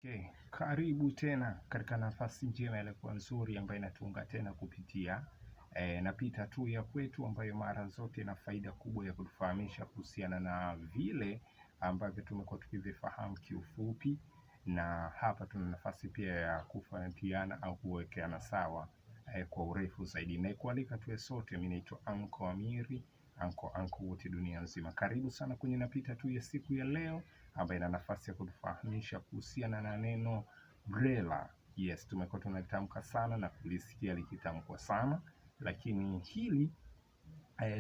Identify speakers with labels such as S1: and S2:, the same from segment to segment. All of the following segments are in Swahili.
S1: Okay, karibu tena katika nafasi njema ilikuwa nzuri ambayo inatuunga tena kupitia napita tu ya kwetu ambayo mara zote ina faida kubwa ya kutufahamisha kuhusiana na vile ambavyo tumekuwa tukivifahamu kiufupi, na hapa tuna nafasi pia ya kufahamiana au kuwekeana sawa kwa urefu zaidi. Na kualika tuwe sote, mimi naitwa Anko Amiri, Anko wote dunia nzima. Karibu sana kwenye napita tu ya siku ya leo ambayo ina nafasi ya kutufahamisha kuhusiana na neno BRELA. Yes, tumekuwa tunalitamka sana na kulisikia likitamkwa sana, lakini hili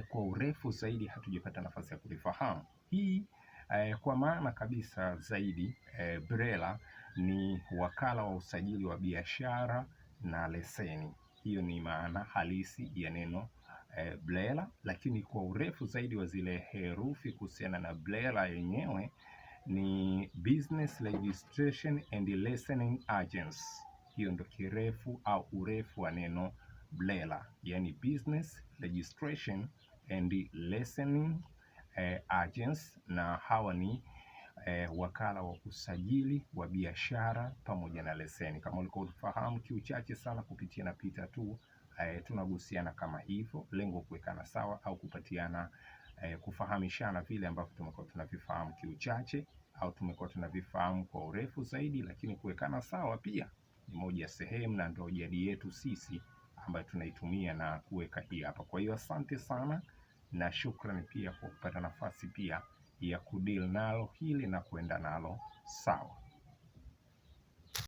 S1: kwa urefu zaidi hatujapata nafasi ya kulifahamu. Hii kwa maana kabisa zaidi, BRELA ni wakala wa usajili wa biashara na leseni. Hiyo ni maana halisi ya neno BRELA, lakini kwa urefu zaidi wa zile herufi kuhusiana na BRELA yenyewe ni Business Registration and Licensing Agency. Hiyo ndo kirefu au urefu wa neno BRELA, yani Business Registration and Licensing Agency, na hawa ni wakala wa usajili wa biashara pamoja na leseni. Kama ulikuwa unafahamu kiuchache sana kupitia napita tu, tunagusiana kama hivyo, lengo kuwekana sawa au kupatiana kufahamishana vile ambavyo tumekuwa tunavifahamu kiuchache au tumekuwa tunavifahamu kwa urefu zaidi, lakini kuwekana sawa pia ni moja ya sehemu na ndio jadi yetu sisi ambayo tunaitumia na kuweka hii hapa. Kwa hiyo asante sana na shukrani pia kwa kupata nafasi pia ya kudeal nalo hili na kuenda nalo sawa.